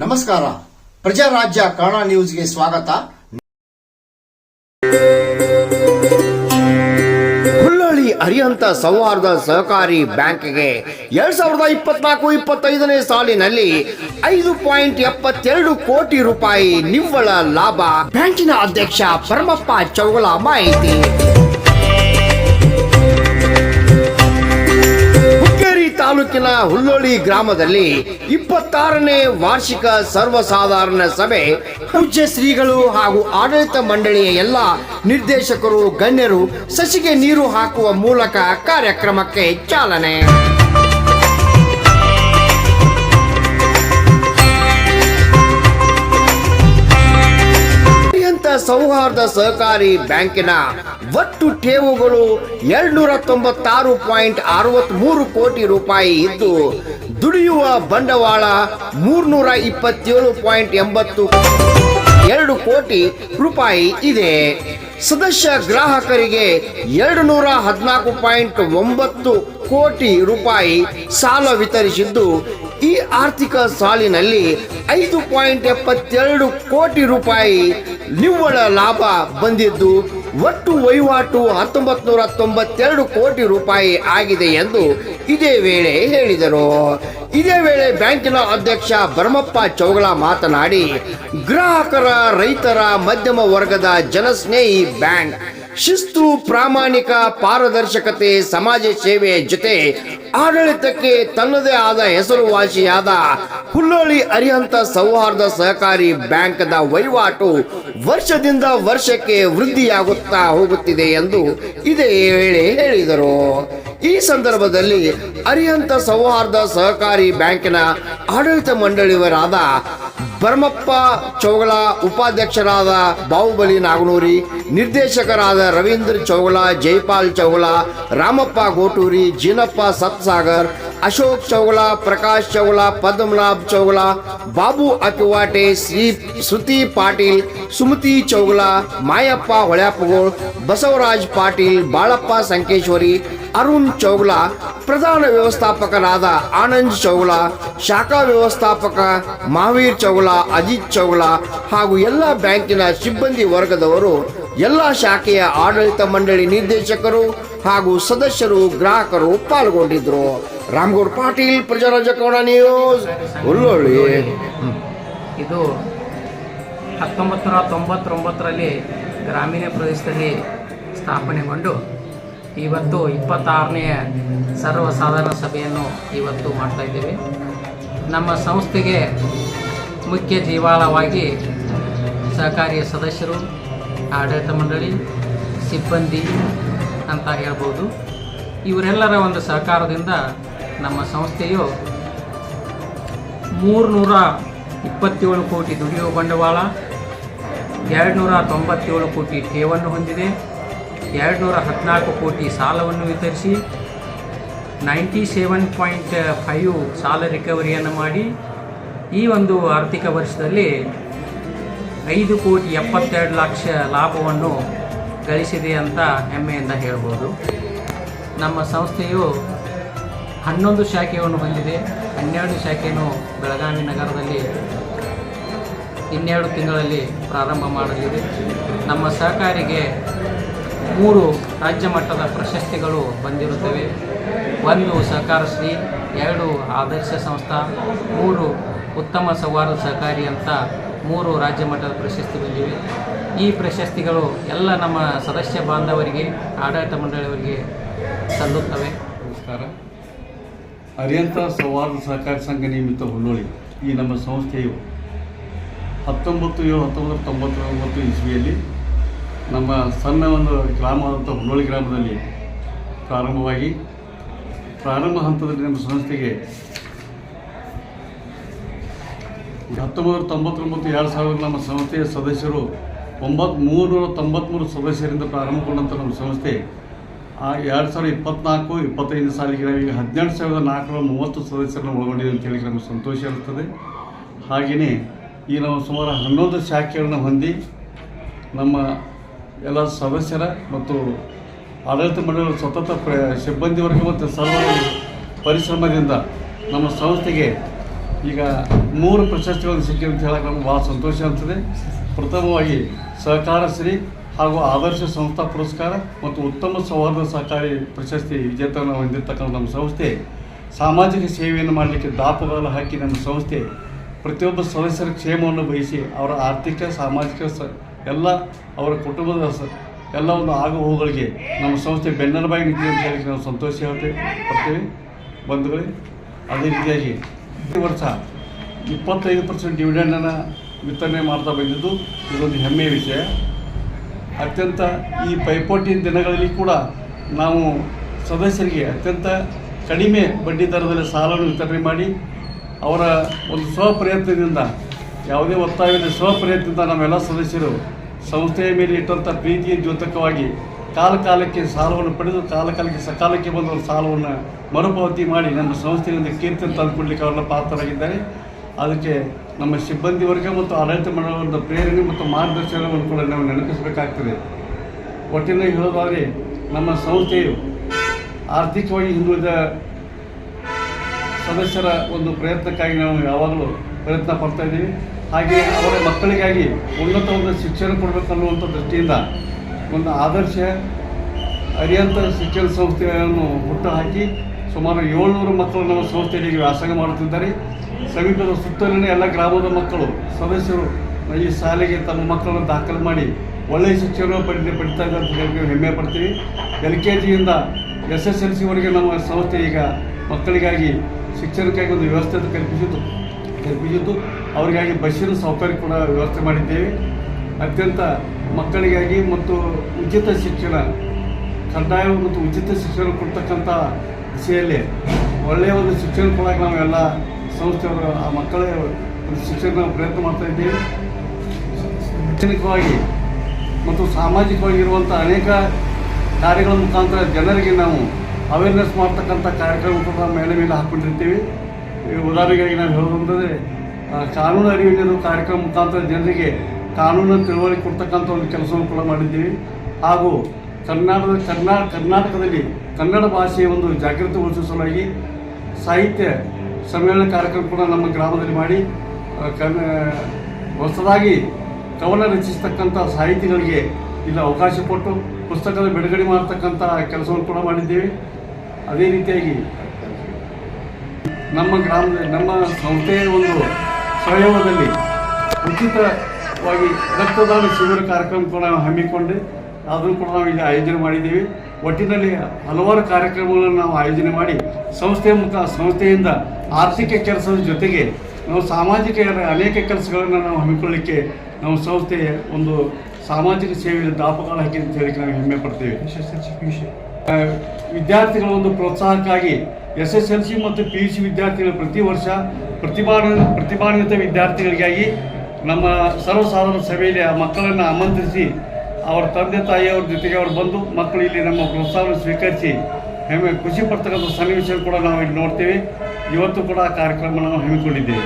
ನಮಸ್ಕಾರ, ಪ್ರಜಾರಾಜ್ಯ ಕನ್ನಡ ನ್ಯೂಸ್ಗೆ ಸ್ವಾಗತ. ಹುಲ್ಲಳ್ಳಿ ಅರಿಹಂತ ಸೌಹಾರ್ದ ಸಹಕಾರಿ ಬ್ಯಾಂಕ್ಗೆ 2024-25ನೇ ಸಾಲಿನಲ್ಲಿ 5.72 ಕೋಟಿ ರೂಪಾಯಿ ನಿವ್ವಳ ಲಾಭ. ಬ್ಯಾಂಕಿನ ಅಧ್ಯಕ್ಷ ಭರಮಪ್ಪ ಚೌಗಲ ಮಾಹಿತಿ. ತಾಲೂಕಿನ ಹುಲ್ಲೋಳಿ ಗ್ರಾಮದಲ್ಲಿ 26ನೇ ವಾರ್ಷಿಕ ಸರ್ವಸಾಧಾರಣ ಸಭೆ ಪೂಜ್ಯ ಶ್ರೀಗಳು ಹಾಗೂ ಆಡಳಿತ ಮಂಡಳಿಯ ಎಲ್ಲ ನಿರ್ದೇಶಕರು ಗಣ್ಯರು ಸಸಿಗೆ ನೀರು ಹಾಕುವ ಮೂಲಕ ಕಾರ್ಯಕ್ರಮಕ್ಕೆ ಚಾಲನೆ. ಸೌಹಾರ್ದ ಸಹಕಾರಿ ಬ್ಯಾಂಕಿನ ಒಟ್ಟು ಠೇವುಗಳು 296.63 ಕೋಟಿ ರೂಪಾಯಿ ಇದ್ದು, ದುಡಿಯುವ ಬಂಡವಾಳ 327.82 ಕೋಟಿ ರೂಪಾಯಿ ಇದೆ. ಸದಸ್ಯ ಗ್ರಾಹಕರಿಗೆ 214.9 ಕೋಟಿ ರೂಪಾಯಿ ಸಾಲ ವಿತರಿಸಿದ್ದು, ಈ ಆರ್ಥಿಕ ಸಾಲಿನಲ್ಲಿ 5.72 ಕೋಟಿ ರೂಪಾಯಿ ನಿವ್ವಳ ಲಾಭ ಬಂದಿದ್ದು, ಒಟ್ಟು ವಹಿವಾಟು 1992 ಕೋಟಿ ರೂಪಾಯಿ ಆಗಿದೆ ಎಂದು ಇದೇ ವೇಳೆ ಹೇಳಿದರು. ಇದೇ ವೇಳೆ ಬ್ಯಾಂಕಿನ ಅಧ್ಯಕ್ಷ ಭರಮಪ್ಪ ಚೌಗಲ ಮಾತನಾಡಿ, ಗ್ರಾಹಕರ, ರೈತರ, ಮಧ್ಯಮ ವರ್ಗದ ಜನಸ್ನೇಹಿ ಬ್ಯಾಂಕ್. ಶಿಸ್ತು, ಪ್ರಾಮಾಣಿಕ, ಪಾರದರ್ಶಕತೆ, ಸಮಾಜ ಸೇವೆಯ ಜೊತೆ ಆಡಳಿತಕ್ಕೆ ತನ್ನದೇ ಆದ ಹೆಸರುವಾಸಿಯಾದ ಹುಲ್ಲೋಳಿ ಅರಿಹಂತ ಸೌಹಾರ್ದ ಸಹಕಾರಿ ಬ್ಯಾಂಕ್ದ ವಹಿವಾಟು ವರ್ಷದಿಂದ ವರ್ಷಕ್ಕೆ ವೃದ್ಧಿಯಾಗುತ್ತಾ ಹೋಗುತ್ತಿದೆ ಎಂದು ಇದೇ ವೇಳೆ ಹೇಳಿದರು. ಈ ಸಂದರ್ಭದಲ್ಲಿ ಅರಿಹಂತ ಸೌಹಾರ್ದ ಸಹಕಾರಿ ಬ್ಯಾಂಕಿನ ಆಡಳಿತ ಮಂಡಳಿಯವರಾದ ಭರಮಪ್ಪ ಚೌಗಲ, ಉಪಾಧ್ಯಕ್ಷರಾದ ಬಾಹುಬಲಿ ನಾಗನೂರಿ, ನಿರ್ದೇಶಕರಾದ ರವೀಂದ್ರ ಚೌಗಲ, ಜೈಪಾಲ್ ಚೌಗಲ, ರಾಮಪ್ಪ ಗೋಟೂರಿ, ಜಿನಪ್ಪ ಸತ್ಸಾಗರ್, ಅಶೋಕ್ ಚೌಗಲ, ಪ್ರಕಾಶ್ ಚೌಗಲ, ಪದ್ಮನಾಭ್ ಚೌಗಲ, ಬಾಬು ಅಕಿವಾಟೆ, ಶ್ರುತಿ ಪಾಟೀಲ್, ಸುಮತಿ ಚೌಗಲ, ಮಾಯಪ್ಪ ಹೊಳ್ಯಾಪಗೋಳ್, ಬಸವರಾಜ್ ಪಾಟೀಲ್, ಬಾಳಪ್ಪ ಸಂಕೇಶ್ವರಿ, ಅರುಣ್ ಚೌಗಲ, ಪ್ರಧಾನ ವ್ಯವಸ್ಥಾಪಕರಾದ ಆನಂದ್ ಚೌಗಲ, ಶಾಖಾ ವ್ಯವಸ್ಥಾಪಕ ಮಹಾವೀರ್ ಚೌಗಲ, ಅಜಿತ್ ಚೌಗಲ ಹಾಗೂ ಎಲ್ಲ ಬ್ಯಾಂಕಿನ ಸಿಬ್ಬಂದಿ ವರ್ಗದವರು, ಎಲ್ಲ ಶಾಖೆಯ ಆಡಳಿತ ಮಂಡಳಿ ನಿರ್ದೇಶಕರು ಹಾಗೂ ಸದಸ್ಯರು, ಗ್ರಾಹಕರು ಪಾಲ್ಗೊಂಡಿದ್ರು. ರಾಮಗೌಡ್ ಪಾಟೀಲ್, ಪ್ರಜಾರಾಜ್ಯ ಕನ್ನಡ ನ್ಯೂಸ್, ಹುಲ್ಲೋಳಿ. ಇದು 1999ರಲ್ಲಿ ಗ್ರಾಮೀಣ ಪ್ರದೇಶದಲ್ಲಿ ಸ್ಥಾಪನೆಗೊಂಡು ಇವತ್ತು 26ನೇ ಸರ್ವಸಾಧಾರಣ ಸಭೆಯನ್ನು ಇವತ್ತು ಮಾಡ್ತಾ ಇದ್ದೇವೆ. ನಮ್ಮ ಸಂಸ್ಥೆಗೆ ಮುಖ್ಯ ಜೀವಾಳವಾಗಿ ಸಹಕಾರಿಯ ಸದಸ್ಯರು, ಆಡಳಿತ ಮಂಡಳಿ, ಸಿಬ್ಬಂದಿ ಅಂತ ಹೇಳ್ಬೋದು. ಇವರೆಲ್ಲರ ಒಂದು ಸಹಕಾರದಿಂದ ನಮ್ಮ ಸಂಸ್ಥೆಯು 327 ಕೋಟಿ ದುಡಿಯುವ ಬಂಡವಾಳ, 297 ಕೋಟಿ ಠೇವನ್ನು ಹೊಂದಿದೆ, 214 ಕೋಟಿ ಸಾಲವನ್ನು ವಿತರಿಸಿ 97.5 ಸಾಲ ರಿಕವರಿಯನ್ನು ಮಾಡಿ ಈ ಒಂದು ಆರ್ಥಿಕ ವರ್ಷದಲ್ಲಿ 5.72 ಲಕ್ಷ ಲಾಭವನ್ನು ಗಳಿಸಿದೆ ಅಂತ ಹೆಮ್ಮೆಯಿಂದ ಹೇಳ್ಬೋದು. ನಮ್ಮ ಸಂಸ್ಥೆಯು 11 ಶಾಖೆಯನ್ನು ಹೊಂದಿದೆ. 12 ಶಾಖೆಯನ್ನು ಬೆಳಗಾವಿ ನಗರದಲ್ಲಿ 12 ತಿಂಗಳಲ್ಲಿ ಪ್ರಾರಂಭ ಮಾಡಲಿದೆ. ನಮ್ಮ ಸಹಕಾರಿಗೆ 3 ರಾಜ್ಯ ಮಟ್ಟದ ಪ್ರಶಸ್ತಿಗಳು ಬಂದಿರುತ್ತವೆ. 1 ಸಹಕಾರ ಶ್ರೀ, 2 ಆದರ್ಶ ಸಂಸ್ಥಾ, 3 ಉತ್ತಮ ಸೌಹಾರ್ದ ಸಹಕಾರಿ ಅಂತ 3 ರಾಜ್ಯ ಮಟ್ಟದ ಪ್ರಶಸ್ತಿ ಬಂದಿವೆ. ಈ ಪ್ರಶಸ್ತಿಗಳು ಎಲ್ಲ ನಮ್ಮ ಸದಸ್ಯ ಬಾಂಧವರಿಗೆ, ಆಡಳಿತ ಮಂಡಳಿಯವರಿಗೆ ಸಲ್ಲುತ್ತವೆ. ನಮಸ್ಕಾರ. ಅರಿಹಂತ ಸೌಹಾರ್ದ ಸಹಕಾರಿ ಸಂಘ ನಿಯಮಿತ ಹುಲ್ಲೋಳಿ ಈ ನಮ್ಮ ಸಂಸ್ಥೆಯು 1999 ಇಸ್ವಿಯಲ್ಲಿ ನಮ್ಮ ಸಣ್ಣ ಒಂದು ಗ್ರಾಮವಾದಂಥ ಹುಲ್ಲೋಳಿ ಗ್ರಾಮದಲ್ಲಿ ಪ್ರಾರಂಭ ಹಂತದಲ್ಲಿ ನಮ್ಮ ಸಂಸ್ಥೆಗೆ 1999-2000 ನಮ್ಮ ಸಂಸ್ಥೆಯ ಸದಸ್ಯರು 393 ಸದಸ್ಯರಿಂದ ಪ್ರಾರಂಭಗೊಂಡಂಥ ನಮ್ಮ ಸಂಸ್ಥೆ 2024-25 ಸಾಲಿಗೆ ನಾವೀಗ 12,430 ಸದಸ್ಯರನ್ನು ಒಳಗೊಂಡಿದೆ ಅಂತೇಳಿ ನಮಗೆ ಸಂತೋಷ ಇರುತ್ತದೆ. ಹಾಗೆಯೇ ಈ ನಾವು ಸುಮಾರು 11 ಶಾಖೆಗಳನ್ನು ಹೊಂದಿ ನಮ್ಮ ಎಲ್ಲ ಸದಸ್ಯರ ಮತ್ತು ಆಡಳಿತ ಮಂಡಳಿಗಳ ಸತತ ಸಿಬ್ಬಂದಿ ವರ್ಗ ಮತ್ತು ಸರ್ವ ಪರಿಶ್ರಮದಿಂದ ನಮ್ಮ ಸಂಸ್ಥೆಗೆ ಈಗ 3 ಪ್ರಶಸ್ತಿಗಳನ್ನು ಸಿಕ್ಕಿವೆ ಅಂತ ಹೇಳಕ್ಕೆ ನಮ್ಗೆ ಭಾಳ ಸಂತೋಷ ಆಗ್ತದೆ. ಪ್ರಥಮವಾಗಿ ಸಹಕಾರ ಶ್ರೀ ಹಾಗೂ ಆದರ್ಶ ಸಂಸ್ಥಾ ಪುರಸ್ಕಾರ ಮತ್ತು ಉತ್ತಮ ಸೌಹಾರ್ದ ಸಹಕಾರಿ ಪ್ರಶಸ್ತಿ ವಿಜೇತವನ್ನು ಹೊಂದಿರತಕ್ಕಂಥ ನಮ್ಮ ಸಂಸ್ಥೆ ಸಾಮಾಜಿಕ ಸೇವೆಯನ್ನು ಮಾಡಲಿಕ್ಕೆ ದಾಪುಗಾಲು ಹಾಕಿ ನಮ್ಮ ಸಂಸ್ಥೆ ಪ್ರತಿಯೊಬ್ಬ ಸದಸ್ಯರ ಕ್ಷೇಮವನ್ನು ಬಯಸಿ ಅವರ ಆರ್ಥಿಕ ಸಾಮಾಜಿಕ ಎಲ್ಲ ಅವರ ಕುಟುಂಬದ ಎಲ್ಲ ಒಂದು ಆಗು ಹೋಗುಗಳಿಗೆ ನಮ್ಮ ಸಂಸ್ಥೆ ಬೆನ್ನೆಲುಬಾಗಿ ನಿಂತಿದೆ ಅಂತ ಹೇಳಿ ನಾವು ಸಂತೋಷ ಪಡ್ತೇವೆ ಬಂಧುಗಳೇ. ಅದೇ ರೀತಿಯಾಗಿ ಈ ವರ್ಷ 25% ಡಿವಿಡೆಂಡನ್ನು ವಿತರಣೆ ಮಾಡ್ತಾ ಬಂದಿದ್ದು ಇದೊಂದು ಹೆಮ್ಮೆಯ ವಿಷಯ. ಅತ್ಯಂತ ಈ ಪೈಪೋಟಿ ದಿನಗಳಲ್ಲಿ ಕೂಡ ನಾವು ಸದಸ್ಯರಿಗೆ ಅತ್ಯಂತ ಕಡಿಮೆ ಬಡ್ಡಿ ದರದಲ್ಲಿ ಸಾಲವನ್ನು ವಿತರಣೆ ಮಾಡಿ ಅವರ ಒಂದು ಸ್ವಪ್ರಯತ್ನದಿಂದ ಯಾವುದೇ ಒತ್ತಾಯವಿಲ್ಲ ಸ್ವಪ್ರಯತ್ನದಿಂದ ನಮ್ಮೆಲ್ಲ ಸದಸ್ಯರು ಸಂಸ್ಥೆಯ ಮೇಲೆ ಇಟ್ಟಂಥ ಪ್ರೀತಿಯ ದ್ಯೋತಕವಾಗಿ ಕಾಲಕ್ಕೆ ಸಾಲವನ್ನು ಪಡೆದು ಕಾಲಕ್ಕೆ ಸಕಾಲಕ್ಕೆ ಬಂದ ಸಾಲವನ್ನು ಮರುಪಾವತಿ ಮಾಡಿ ನಮ್ಮ ಸಂಸ್ಥೆಯಿಂದ ಕೀರ್ತಿಯನ್ನು ತಂದುಕೊಡ್ಲಿಕ್ಕೆ ಅವರೆಲ್ಲ ಪಾತ್ರರಾಗಿದ್ದಾರೆ. ಅದಕ್ಕೆ ನಮ್ಮ ಸಿಬ್ಬಂದಿ ವರ್ಗ ಮತ್ತು ಆಡಳಿತ ಮಂಡಳಿಯ ಪ್ರೇರಣೆ ಮತ್ತು ಮಾರ್ಗದರ್ಶನವನ್ನು ಕೂಡ ನಾವು ನೆನಪಿಸಬೇಕಾಗ್ತದೆ. ಒಟ್ಟಿನಲ್ಲಿ ಹೇಳೋದಾದರೆ ನಮ್ಮ ಸಂಸ್ಥೆಯು ಆರ್ಥಿಕವಾಗಿ ಹಿಂದುಳಿದ ಸದಸ್ಯರ ಒಂದು ಪ್ರಯತ್ನಕ್ಕಾಗಿ ನಾವು ಯಾವಾಗಲೂ ಪ್ರಯತ್ನ ಪಡ್ತಾ ಇದ್ದೀವಿ. ಹಾಗೆ ಅವರ ಮಕ್ಕಳಿಗಾಗಿ ಉನ್ನತ ಒಂದು ಶಿಕ್ಷಣ ಕೊಡಬೇಕನ್ನುವಂಥ ದೃಷ್ಟಿಯಿಂದ ಒಂದು ಆದರ್ಶ ಅರಿಯಂತ ಶಿಕ್ಷಣ ಸಂಸ್ಥೆಯನ್ನು ಹುಟ್ಟುಹಾಕಿ ಸುಮಾರು 700 ಮಕ್ಕಳು ನಮ್ಮ ಸಂಸ್ಥೆಯಲ್ಲಿ ವ್ಯಾಸಂಗ ಮಾಡುತ್ತಿದ್ದಾರೆ. ಸಮೀಪದ ಸುತ್ತಲಿನ ಎಲ್ಲ ಗ್ರಾಮದ ಮಕ್ಕಳು ಸದಸ್ಯರು ಈ ಶಾಲೆಗೆ ತಮ್ಮ ಮಕ್ಕಳನ್ನು ದಾಖಲು ಮಾಡಿ ಒಳ್ಳೆಯ ಶಿಕ್ಷಣ ಪಡಿತಾ ಇದ್ದಾರೆ ಅಂತ ಹೇಳಿ ಹೆಮ್ಮೆ ಪಡ್ತೀವಿ. LKGಯಿಂದ SSLCವರೆಗೆ ನಮ್ಮ ಸಂಸ್ಥೆ ಈಗ ಮಕ್ಕಳಿಗಾಗಿ ಶಿಕ್ಷಣಕ್ಕಾಗಿ ಒಂದು ವ್ಯವಸ್ಥೆ ಕಲ್ಪಿಸಿದ್ದು ಅವರಿಗಾಗಿ ಬಸ್ಸಿನ ಸೌಕರ್ಯ ಕೂಡ ವ್ಯವಸ್ಥೆ ಮಾಡಿದ್ದೇವೆ. ಅತ್ಯಂತ ಮಕ್ಕಳಿಗಾಗಿ ಮತ್ತು ಉಚಿತ ಶಿಕ್ಷಣ ಕಡ್ಡಾಯ ಮತ್ತು ಉಚಿತ ಶಿಕ್ಷಣ ಕೊಡ್ತಕ್ಕಂಥ ದಿಸೆಯಲ್ಲಿ ಒಳ್ಳೆಯ ಒಂದು ಶಿಕ್ಷಣ ಕೊಡೋಕೆ ನಾವೆಲ್ಲ ಸಂಸ್ಥೆಯವರು ಆ ಮಕ್ಕಳ ಒಂದು ಶಿಕ್ಷಣ ಪ್ರಯತ್ನ ಮಾಡ್ತಾ ಇದ್ದೀವಿ. ಶೈಕ್ಷಣಿಕವಾಗಿ ಮತ್ತು ಸಾಮಾಜಿಕವಾಗಿರುವಂಥ ಅನೇಕ ಕಾರ್ಯಗಳ ಮುಖಾಂತರ ಜನರಿಗೆ ನಾವು ಅವೇರ್ನೆಸ್ ಮಾಡ್ತಕ್ಕಂಥ ಕಾರ್ಯಕ್ರಮ ಕೂಡ ಮೇಲೆ ಹಾಕ್ಕೊಂಡಿರ್ತೀವಿ. ಉದಾಹರಣೆಗಾಗಿ ನಾವು ಹೇಳೋದಂದರೆ ಕಾನೂನು ಅರಿವಿನ ಕಾರ್ಯಕ್ರಮ ಮುಖಾಂತರ ಜನರಿಗೆ ಕಾನೂನು ತಿಳುವಳಿಕೆ ಕೊಡ್ತಕ್ಕಂಥ ಒಂದು ಕೆಲಸವನ್ನು ಕೂಡ ಮಾಡಿದ್ದೀವಿ. ಹಾಗೂ ಕರ್ನಾಟಕದಲ್ಲಿ ಕನ್ನಡ ಭಾಷೆಯ ಒಂದು ಜಾಗೃತಿಗೊಳಿಸುವ ಸಲುವಾಗಿ ಸಾಹಿತ್ಯ ಸಮ್ಮೇಳನ ಕಾರ್ಯಕ್ರಮ ಕೂಡ ನಮ್ಮ ಗ್ರಾಮದಲ್ಲಿ ಮಾಡಿ ಹೊಸದಾಗಿ ಕವನ ರಚಿಸ್ತಕ್ಕಂಥ ಸಾಹಿತಿಗಳಿಗೆ ಇಲ್ಲಿ ಅವಕಾಶ ಕೊಟ್ಟು ಪುಸ್ತಕದ ಬಿಡುಗಡೆ ಮಾಡತಕ್ಕಂಥ ಕೆಲಸವನ್ನು ಕೂಡ ಮಾಡಿದ್ದೇವೆ. ಅದೇ ರೀತಿಯಾಗಿ ನಮ್ಮ ಗ್ರಾಮದಲ್ಲಿ ನಮ್ಮ ಸಂಸ್ಥೆಯ ಒಂದು ಸಹಯೋಗದಲ್ಲಿ ಉಚಿತವಾಗಿ ರಕ್ತದಾನ ಶಿಬಿರ ಕಾರ್ಯಕ್ರಮ ಕೂಡ ನಾವು ಹಮ್ಮಿಕೊಂಡು ಅದನ್ನು ಕೂಡ ನಾವು ಇಲ್ಲಿ ಆಯೋಜನೆ ಮಾಡಿದ್ದೀವಿ. ಒಟ್ಟಿನಲ್ಲಿ ಹಲವಾರು ಕಾರ್ಯಕ್ರಮಗಳನ್ನು ನಾವು ಆಯೋಜನೆ ಮಾಡಿ ಸಂಸ್ಥೆಯಿಂದ ಆರ್ಥಿಕ ಕೆಲಸದ ಜೊತೆಗೆ ನಾವು ಸಾಮಾಜಿಕ ಅನೇಕ ಕೆಲಸಗಳನ್ನು ನಾವು ಹಮ್ಮಿಕೊಳ್ಳಲಿಕ್ಕೆ ನಾವು ಸಂಸ್ಥೆಯ ಒಂದು ಸಾಮಾಜಿಕ ಸೇವೆಯಲ್ಲಿ ದಾಪುಗಾಲ ಹಾಕಿ ಅಂತ ಹೇಳಿ ನಾವು ಹೆಮ್ಮೆ ಪಡ್ತೇವೆ. ವಿದ್ಯಾರ್ಥಿಗಳ ಒಂದು ಪ್ರೋತ್ಸಾಹಕ್ಕಾಗಿ SSLC ಮತ್ತು PUC ವಿದ್ಯಾರ್ಥಿಗಳು ಪ್ರತಿ ವರ್ಷ ಪ್ರತಿಭಾನ್ವಿತ ವಿದ್ಯಾರ್ಥಿಗಳಿಗಾಗಿ ನಮ್ಮ ಸರ್ವಸಾಧಾರಣ ಸಭೆಯಲ್ಲಿ ಆ ಮಕ್ಕಳನ್ನು ಆಮಂತ್ರಿಸಿ ಅವರ ತಂದೆ ತಾಯಿಯವ್ರ ಜೊತೆಗೆ ಅವರು ಬಂದು ಮಕ್ಕಳು ಇಲ್ಲಿ ನಮ್ಮ ಪ್ರೋತ್ಸಾಹವನ್ನು ಸ್ವೀಕರಿಸಿ ಹೆಮ್ಮೆ ಖುಷಿ ಪಡ್ತಕ್ಕಂಥ ಸನ್ನಿವೇಶ ಕೂಡ ನಾವು ಇಲ್ಲಿ ನೋಡ್ತೇವೆ. ಇವತ್ತು ಕೂಡ ಆ ಕಾರ್ಯಕ್ರಮ ನಾವು ಹಮ್ಮಿಕೊಂಡಿದ್ದೇವೆ.